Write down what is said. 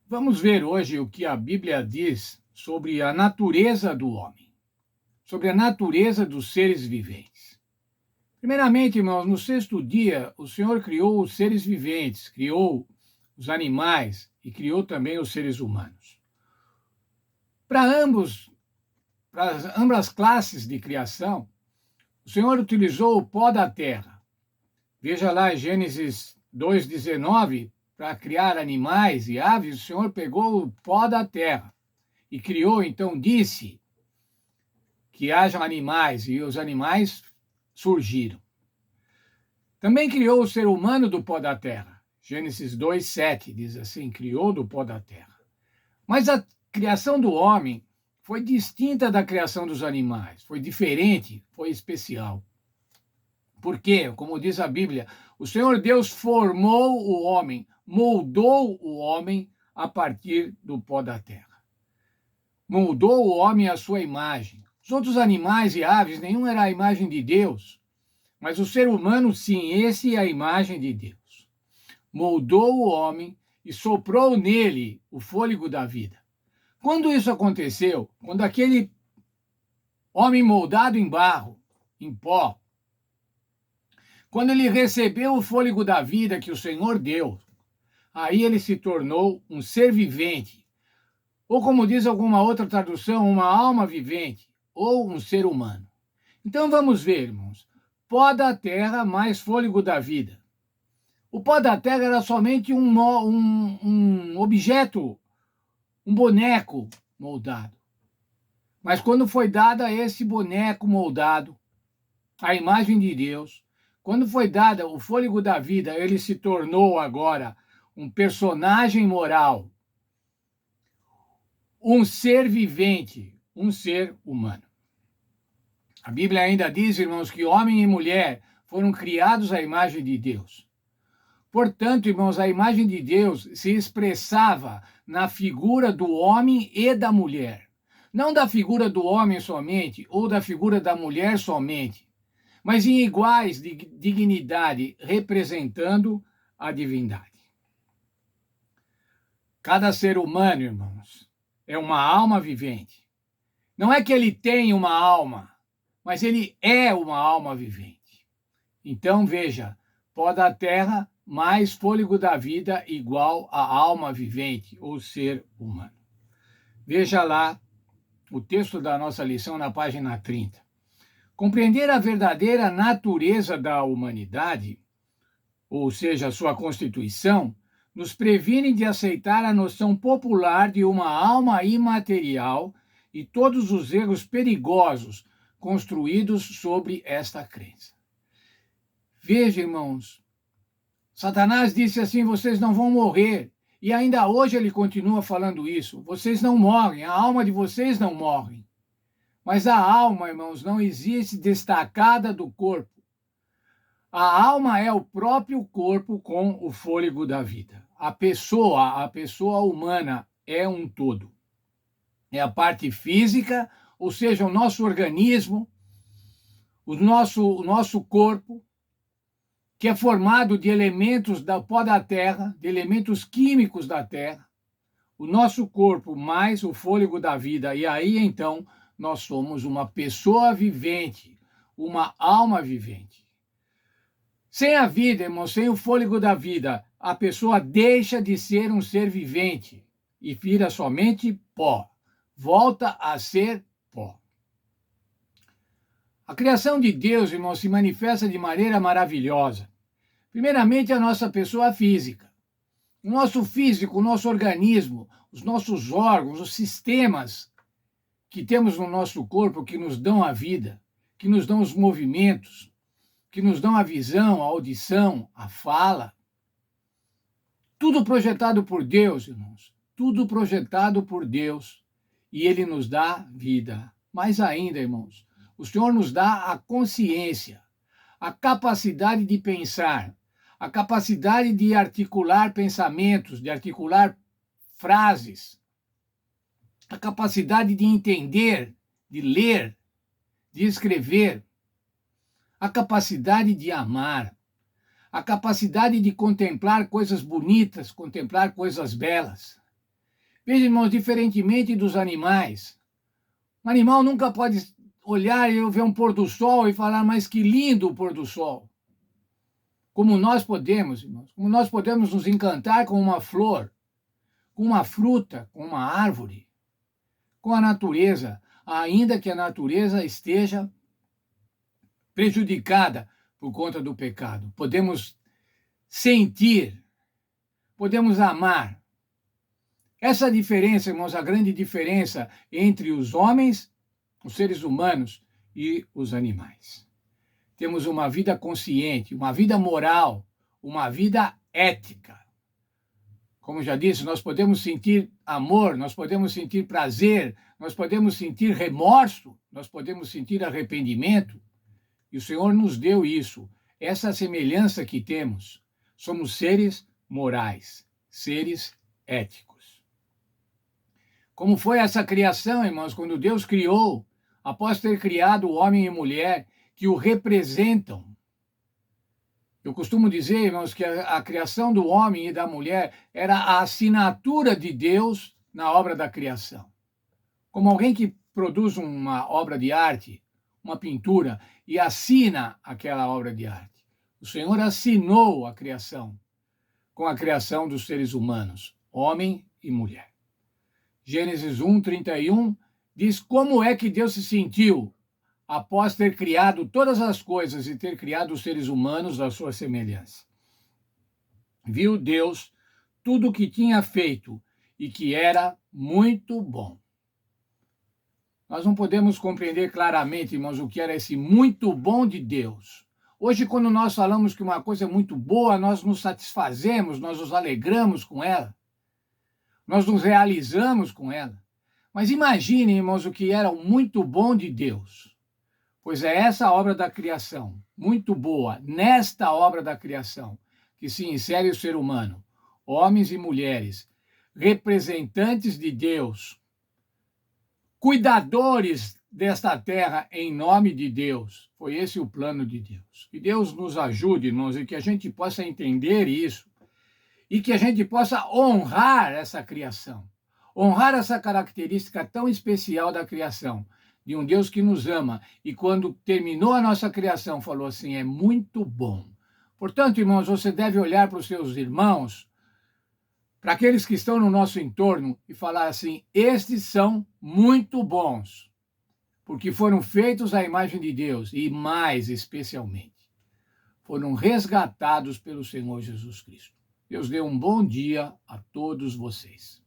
Vamos ver hoje o que a Bíblia diz sobre a natureza do homem, sobre a natureza dos seres viventes. Primeiramente, irmãos, no sexto dia, o Senhor criou os seres viventes, criou os animais e criou também os seres humanos. Para para ambas classes de criação, o Senhor utilizou o pó da terra. Veja lá em Gênesis 2:19, para criar animais e aves, o Senhor pegou o pó da terra e criou, então disse que hajam animais, e os animais surgiram. Também criou o ser humano do pó da terra. Gênesis 2:7 diz assim: criou do pó da terra. Mas a criação do homem foi distinta da criação dos animais, foi diferente, foi especial. Por quê? Como diz a Bíblia, o Senhor Deus formou o homem, moldou o homem a partir do pó da terra. Moldou o homem à sua imagem. Os outros animais e aves, nenhum era a imagem de Deus, mas o ser humano, sim, esse é a imagem de Deus. Moldou o homem e soprou nele o fôlego da vida. Quando isso aconteceu, quando aquele homem moldado em barro, em pó, quando ele recebeu o fôlego da vida que o Senhor deu, aí ele se tornou um ser vivente, ou como diz alguma outra tradução, uma alma vivente, ou um ser humano. Então vamos ver, irmãos, pó da terra mais fôlego da vida. O pó da terra era somente um objeto, um boneco moldado. Mas quando foi dado a esse boneco moldado, a imagem de Deus, quando foi dada o fôlego da vida, ele se tornou agora um personagem moral, um ser vivente, um ser humano. A Bíblia ainda diz, irmãos, que homem e mulher foram criados à imagem de Deus. Portanto, irmãos, a imagem de Deus se expressava na figura do homem e da mulher. Não da figura do homem somente ou da figura da mulher somente, mas em iguais de dignidade, representando a divindade. Cada ser humano, irmãos, é uma alma vivente. Não é que ele tem uma alma, mas ele é uma alma vivente. Então, veja, pó da terra mais fôlego da vida igual a alma vivente, ou ser humano. Veja lá o texto da nossa lição na página 30. Compreender a verdadeira natureza da humanidade, ou seja, sua constituição, nos previne de aceitar a noção popular de uma alma imaterial e todos os erros perigosos construídos sobre esta crença. Veja, irmãos, Satanás disse assim: vocês não vão morrer. E ainda hoje ele continua falando isso. Vocês não morrem, a alma de vocês não morre. Mas a alma, irmãos, não existe destacada do corpo. A alma é o próprio corpo com o fôlego da vida. A pessoa humana é um todo. É a parte física, ou seja, o nosso organismo, o nosso corpo, que é formado de elementos do pó da terra, de elementos químicos da terra, o nosso corpo mais o fôlego da vida. E aí, então, nós somos uma pessoa vivente, uma alma vivente. Sem a vida, irmão, sem o fôlego da vida, a pessoa deixa de ser um ser vivente e vira somente pó. Volta a ser pó. A criação de Deus, irmão, se manifesta de maneira maravilhosa. Primeiramente, a nossa pessoa física. O nosso físico, o nosso organismo, os nossos órgãos, os sistemas que temos no nosso corpo que nos dão a vida, que nos dão os movimentos, que nos dão a visão, a audição, a fala. Tudo projetado por Deus, irmãos. Tudo projetado por Deus. E Ele nos dá vida. Mais ainda, irmãos, o Senhor nos dá a consciência, a capacidade de pensar, a capacidade de articular pensamentos, de articular frases, a capacidade de entender, de ler, de escrever, a capacidade de amar, a capacidade de contemplar coisas bonitas, contemplar coisas belas. Veja, irmãos, diferentemente dos animais, um animal nunca pode olhar e ver um pôr do sol e falar, mas que lindo o pôr do sol. Como nós podemos, irmãos, como nós podemos nos encantar com uma flor, com uma fruta, com uma árvore, com a natureza, ainda que a natureza esteja prejudicada por conta do pecado. Podemos sentir, podemos amar. Essa diferença, irmãos, a grande diferença entre os homens, os seres humanos e os animais. Temos uma vida consciente, uma vida moral, uma vida ética. Como já disse, nós podemos sentir amor, nós podemos sentir prazer, nós podemos sentir remorso, nós podemos sentir arrependimento. E o Senhor nos deu isso, essa semelhança que temos. Somos seres morais, seres éticos. Como foi essa criação, irmãos, quando Deus criou, após ter criado o homem e mulher que o representam? Eu costumo dizer, irmãos, que a criação do homem e da mulher era a assinatura de Deus na obra da criação. Como alguém que produz uma obra de arte, uma pintura, e assina aquela obra de arte. O Senhor assinou a criação com a criação dos seres humanos, homem e mulher. Gênesis 1:31 diz como é que Deus se sentiu após ter criado todas as coisas e ter criado os seres humanos à sua semelhança. Viu Deus tudo o que tinha feito e que era muito bom. Nós não podemos compreender claramente, irmãos, o que era esse muito bom de Deus. Hoje, quando nós falamos que uma coisa é muito boa, nós nos satisfazemos, nós nos alegramos com ela, nós nos realizamos com ela. Mas imagine, irmãos, o que era o muito bom de Deus. Pois é essa obra da criação, muito boa, nesta obra da criação, que se insere o ser humano, homens e mulheres, representantes de Deus, cuidadores desta terra em nome de Deus. Foi esse o plano de Deus. Que Deus nos ajude, irmãos, e que a gente possa entender isso e que a gente possa honrar essa criação, honrar essa característica tão especial da criação, de um Deus que nos ama, e quando terminou a nossa criação, falou assim, é muito bom. Portanto, irmãos, você deve olhar para os seus irmãos, para aqueles que estão no nosso entorno, e falar assim, estes são muito bons, porque foram feitos à imagem de Deus, e mais especialmente, foram resgatados pelo Senhor Jesus Cristo. Deus dê um bom dia a todos vocês.